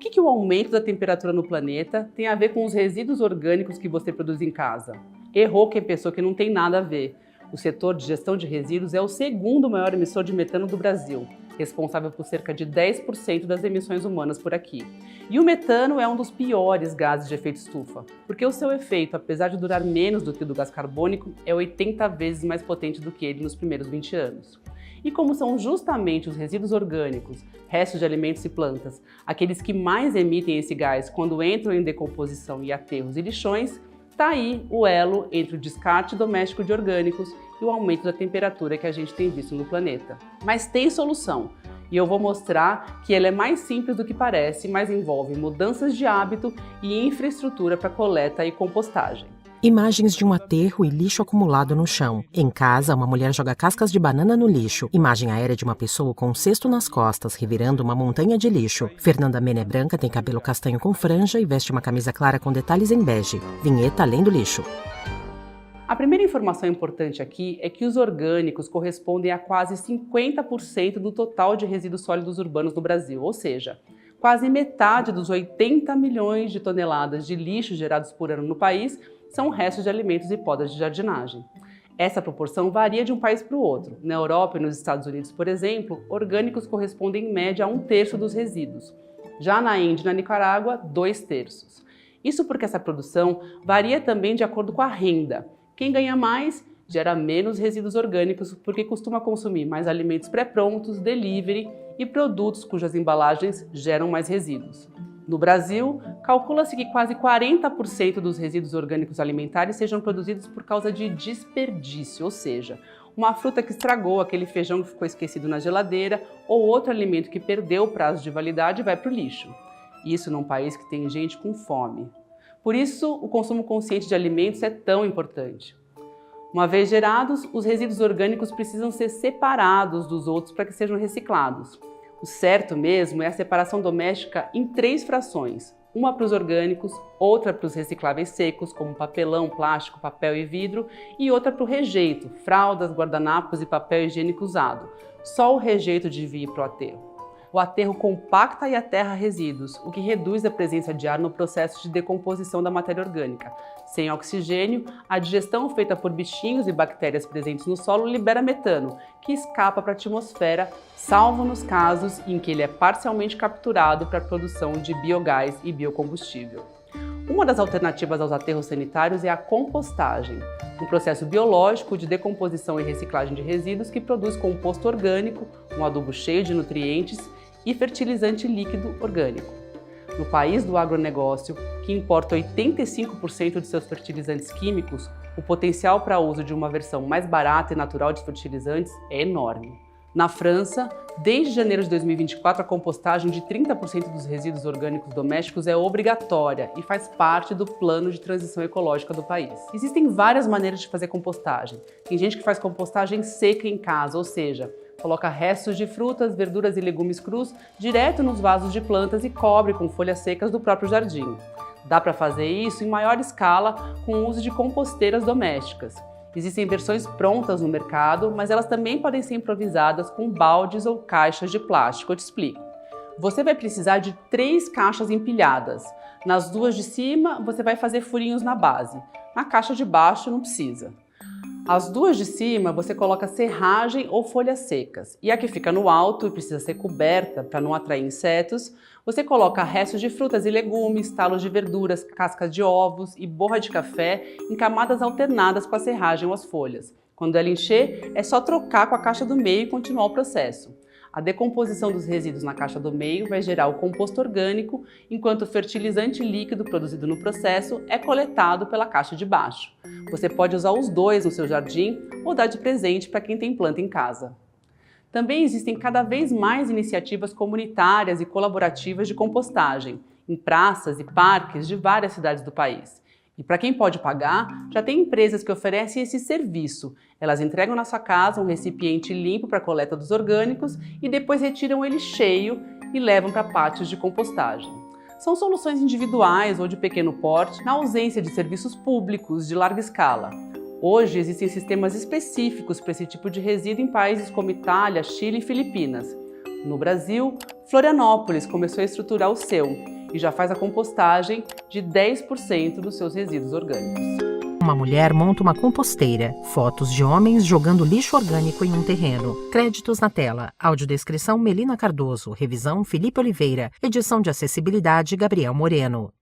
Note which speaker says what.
Speaker 1: que o aumento da temperatura no planeta tem a ver com os resíduos orgânicos que você produz em casa? Errou quem pensou que não tem nada a ver. O setor de gestão de resíduos é o segundo maior emissor de metano do Brasil, responsável por cerca de 10% das emissões humanas por aqui. E o metano é um dos piores gases de efeito estufa, porque o seu efeito, apesar de durar menos do que o do gás carbônico, é 80 vezes mais potente do que ele nos primeiros 20 anos. E como são justamente os resíduos orgânicos, restos de alimentos e plantas, aqueles que mais emitem esse gás quando entram em decomposição e aterros e lixões, está aí o elo entre o descarte doméstico de orgânicos e o aumento da temperatura que a gente tem visto no planeta. Mas tem solução, e eu vou mostrar que ela é mais simples do que parece, mas envolve mudanças de hábito e infraestrutura para coleta e compostagem.
Speaker 2: Imagens de um aterro e lixo acumulado no chão. Em casa, uma mulher joga cascas de banana no lixo. Imagem aérea de uma pessoa com um cesto nas costas, revirando uma montanha de lixo. Fernanda Mena é branca, tem cabelo castanho com franja e veste uma camisa clara com detalhes em bege. Vinheta Além do Lixo.
Speaker 1: A primeira informação importante aqui é que os orgânicos correspondem a quase 50% do total de resíduos sólidos urbanos no Brasil, ou seja, quase metade dos 80 milhões de toneladas de lixo gerados por ano no país são restos de alimentos e podas de jardinagem. Essa proporção varia de um país para o outro. Na Europa e nos Estados Unidos, por exemplo, orgânicos correspondem em média a 1/3 dos resíduos. Já na Índia e na Nicarágua, 2/3. Isso porque essa produção varia também de acordo com a renda. Quem ganha mais gera menos resíduos orgânicos porque costuma consumir mais alimentos pré-prontos, delivery e produtos cujas embalagens geram mais resíduos. No Brasil, calcula-se que quase 40% dos resíduos orgânicos alimentares sejam produzidos por causa de desperdício, ou seja, uma fruta que estragou, aquele feijão que ficou esquecido na geladeira ou outro alimento que perdeu o prazo de validade vai para o lixo. Isso num país que tem gente com fome. Por isso, o consumo consciente de alimentos é tão importante. Uma vez gerados, os resíduos orgânicos precisam ser separados dos outros para que sejam reciclados. O certo mesmo é a separação doméstica em 3 frações, uma para os orgânicos, outra para os recicláveis secos, como papelão, plástico, papel e vidro, e outra para o rejeito, fraldas, guardanapos e papel higiênico usado. Só o rejeito devia ir para o aterro. O aterro compacta e aterra resíduos, o que reduz a presença de ar no processo de decomposição da matéria orgânica. Sem oxigênio, a digestão feita por bichinhos e bactérias presentes no solo libera metano, que escapa para a atmosfera, salvo nos casos em que ele é parcialmente capturado para a produção de biogás e biocombustível. Uma das alternativas aos aterros sanitários é a compostagem, um processo biológico de decomposição e reciclagem de resíduos que produz composto orgânico, um adubo cheio de nutrientes e fertilizante líquido orgânico. No país do agronegócio, que importa 85% de seus fertilizantes químicos, o potencial para uso de uma versão mais barata e natural de fertilizantes é enorme. Na França, desde janeiro de 2024, a compostagem de 30% dos resíduos orgânicos domésticos é obrigatória e faz parte do plano de transição ecológica do país. Existem várias maneiras de fazer compostagem. Tem gente que faz compostagem seca em casa, ou seja, coloca restos de frutas, verduras e legumes crus direto nos vasos de plantas e cobre com folhas secas do próprio jardim. Dá para fazer isso em maior escala com o uso de composteiras domésticas. Existem versões prontas no mercado, mas elas também podem ser improvisadas com baldes ou caixas de plástico. Eu te explico. Você vai precisar de 3 caixas empilhadas. Nas 2 de cima, você vai fazer furinhos na base. Na caixa de baixo, não precisa. As 2 de cima, você coloca serragem ou folhas secas. E a que fica no alto e precisa ser coberta para não atrair insetos, você coloca restos de frutas e legumes, talos de verduras, cascas de ovos e borra de café em camadas alternadas com a serragem ou as folhas. Quando ela encher, é só trocar com a caixa do meio e continuar o processo. A decomposição dos resíduos na caixa do meio vai gerar o composto orgânico, enquanto o fertilizante líquido produzido no processo é coletado pela caixa de baixo. Você pode usar os 2 no seu jardim ou dar de presente para quem tem planta em casa. Também existem cada vez mais iniciativas comunitárias e colaborativas de compostagem, em praças e parques de várias cidades do país. E para quem pode pagar, já tem empresas que oferecem esse serviço. Elas entregam na sua casa um recipiente limpo para a coleta dos orgânicos e depois retiram ele cheio e levam para pátios de compostagem. São soluções individuais ou de pequeno porte, na ausência de serviços públicos de larga escala. Hoje existem sistemas específicos para esse tipo de resíduo em países como Itália, Chile e Filipinas. No Brasil, Florianópolis começou a estruturar o seu e já faz a compostagem de 10% dos seus resíduos orgânicos.
Speaker 2: Uma mulher monta uma composteira. Fotos de homens jogando lixo orgânico em um terreno. Créditos na tela. Audiodescrição Melina Cardoso. Revisão Felipe Oliveira. Edição de acessibilidade Gabriel Moreno.